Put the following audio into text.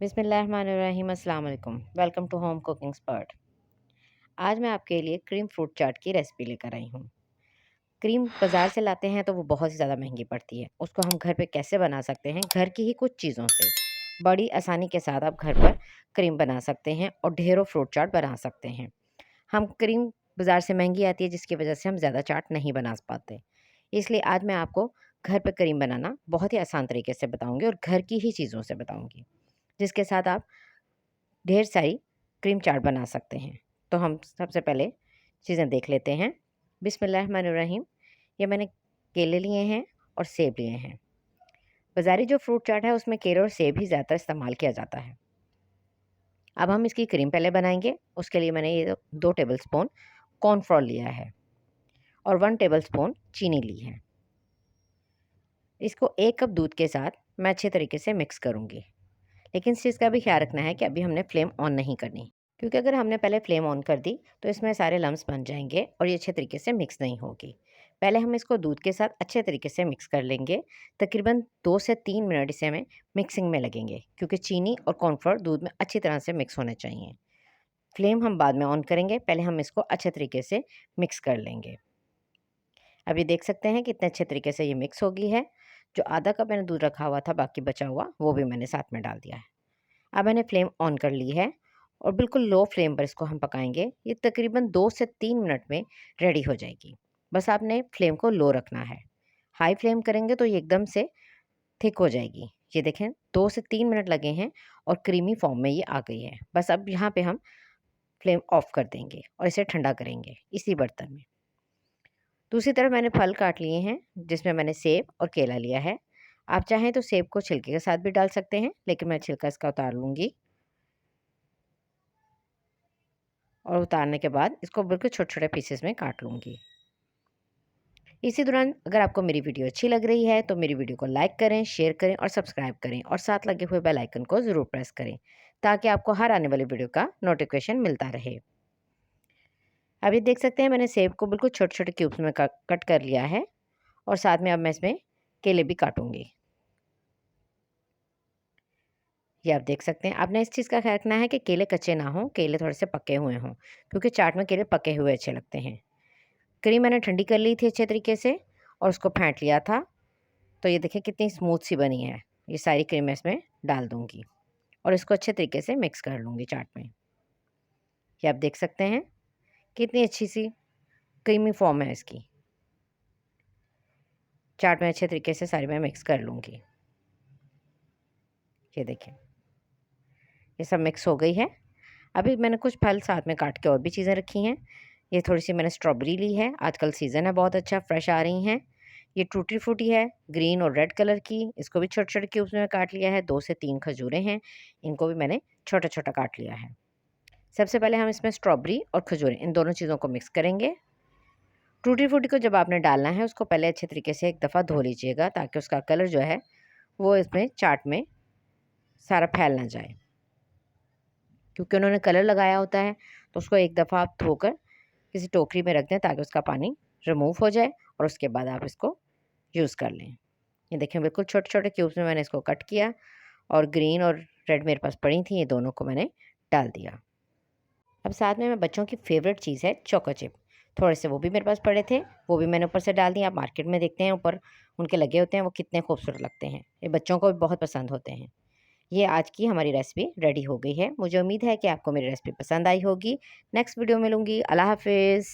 बिस्मिल्लाहिर्रहमानिर्रहीम अस्सलाम वालेकुम। Welcome to home cooking expert. आज मैं आपके लिए क्रीम फ्रूट चाट की रेसिपी लेकर आई हूँ। क्रीम बाज़ार से लाते हैं तो वो बहुत ही ज़्यादा महंगी पड़ती है। उसको हम घर पे कैसे बना सकते हैं? घर की ही कुछ चीज़ों से बड़ी आसानी के साथ आप घर पर क्रीम बना सकते हैं और ढेरों फ्रूट चाट बना सकते हैं। हम क्रीम बाज़ार से महंगी आती है जिसकी वज़ह से हम ज़्यादा चाट नहीं बना पाते। इसलिए आज मैं आपको घर पे क्रीम बनाना बहुत ही आसान तरीके से बताऊँगी और घर की ही चीज़ों से बताऊँगी, जिसके साथ आप ढेर सारी क्रीम चाट बना सकते हैं। तो हम सबसे पहले चीज़ें देख लेते हैं। बिस्मिल्लाहिर्रहमानिर्रहीम। ये मैंने केले लिए हैं और सेब लिए हैं। बाज़ारी जो फ्रूट चाट है उसमें केले और सेब ही ज़्यादातर इस्तेमाल किया जाता है। अब हम इसकी क्रीम पहले बनाएँगे। उसके लिए मैंने ये 2 टेबलस्पून कॉर्नफ्लोर लिया है और 1 टेबलस्पून चीनी ली है। इसको 1 कप दूध के साथ मैं अच्छे तरीके से मिक्स करूँगी। लेकिन इस चीज़ का भी ख्याल रखना है कि अभी हमने फ्लेम ऑन नहीं करनी, क्योंकि अगर हमने पहले फ्लेम ऑन कर दी तो इसमें सारे लम्स बन जाएंगे और ये अच्छे तरीके से मिक्स नहीं होगी। पहले हम इसको दूध के साथ अच्छे तरीके से मिक्स कर लेंगे। तकरीबन 2 से 3 मिनट इसे हमें मिक्सिंग में लगेंगे, क्योंकि चीनी और कॉर्नफ्लोर दूध में अच्छी तरह से मिक्स होने चाहिए। फ्लेम हम बाद में ऑन करेंगे, पहले हम इसको अच्छे तरीके से मिक्स कर लेंगे। अभी देख सकते हैं कितने अच्छे तरीके से ये मिक्स हो गई है। जो आधा कप मैंने दूध रखा हुआ था बाकी बचा हुआ, वो भी मैंने साथ में डाल दिया है। अब मैंने फ्लेम ऑन कर ली है और बिल्कुल लो फ्लेम पर इसको हम पकाएंगे। ये तकरीबन 2 से 3 मिनट में रेडी हो जाएगी। बस आपने फ्लेम को लो रखना है। हाई फ्लेम करेंगे तो ये एकदम से थिक हो जाएगी। ये देखें 2 से 3 मिनट लगे हैं और क्रीमी फॉर्म में ये आ गई है। बस अब यहाँ पे हम फ्लेम ऑफ कर देंगे और इसे ठंडा करेंगे इसी बर्तन में। दूसरी तरफ मैंने फल काट लिए हैं, जिसमें मैंने सेब और केला लिया है। आप चाहें तो सेब को छिलके के साथ भी डाल सकते हैं, लेकिन मैं छिलका इसका उतार लूँगी। और उतारने के बाद इसको बिल्कुल छोटे-छोटे पीसेस में काट लूँगी। इसी दौरान अगर आपको मेरी वीडियो अच्छी लग रही है तो मेरी वीडियो को लाइक करें, शेयर करें और सब्सक्राइब करें और साथ लगे हुए बेल आइकन को ज़रूर प्रेस करें, ताकि आपको हर आने वाली वीडियो का नोटिफिकेशन मिलता रहे। अभी देख सकते हैं मैंने सेब को बिल्कुल छोटे-छोटे क्यूब्स में कट कर लिया है और साथ में अब मैं इसमें केले भी काटूँगी। ये आप देख सकते हैं। आपने इस चीज़ का ख्याल रखना है कि केले कच्चे ना हों, केले थोड़े से पके हुए हों, क्योंकि चाट में केले पके हुए अच्छे लगते हैं। क्रीम मैंने ठंडी कर ली थी अच्छे तरीके से और उसको फेंट लिया था। तो ये देखिए कितनी स्मूथ सी बनी है। ये सारी क्रीम मैं इसमें डाल दूँगी और इसको अच्छे तरीके से मिक्स कर लूँगी चाट में। ये आप देख सकते हैं कितनी अच्छी सी क्रीमी फॉर्म है इसकी। चाट में अच्छे तरीके से सारी मैं मिक्स कर लूँगी। ये देखिए, ये सब मिक्स हो गई है। अभी मैंने कुछ फल साथ में काट के और भी चीज़ें रखी हैं। ये थोड़ी-सी मैंने स्ट्रॉबेरी ली है, आजकल सीज़न है बहुत अच्छा, फ्रेश आ रही हैं। ये टूटी फ्रूटी है, ग्रीन और रेड कलर की, इसको भी छोटे-छोटे क्यूब्स में काट लिया है। 2 से 3 खजूरें हैं, इनको भी मैंने छोटा-छोटा काट लिया है। सबसे पहले हम इसमें स्ट्रॉबेरी और खजूरें इन दोनों चीज़ों को मिक्स करेंगे। टूटी फ्रूटी को जब आपने डालना है उसको पहले अच्छे तरीके से एक दफ़ा धो लीजिएगा, ताकि उसका कलर जो है वो इसमें चाट में सारा फैल ना जाए। क्योंकि उन्होंने कलर लगाया होता है, तो उसको एक दफ़ा आप धोकर किसी टोकरी में रख दें, ताकि उसका पानी रिमूव हो जाए और उसके बाद आप इसको यूज़ कर लें। ये देखिए बिल्कुल छोटे-छोटे क्यूब्स में मैंने इसको कट किया और ग्रीन और रेड मेरे पास पड़ी थी, ये दोनों को मैंने डाल दिया। अब साथ में बच्चों की फ़ेवरेट चीज़ है चोको चिप। थोड़े से वो भी मेरे पास पड़े थे, वो भी मैंने ऊपर से डाल दिए। आप मार्केट में देखते हैं ऊपर उनके लगे होते हैं, वो कितने खूबसूरत लगते हैं। ये बच्चों को भी बहुत पसंद होते हैं। ये आज की हमारी रेसिपी रेडी हो गई है। मुझे उम्मीद है कि आपको मेरी रेसिपी पसंद आई होगी। नेक्स्ट वीडियो में मिलूँगी। अल्लाह हाफ़िज़।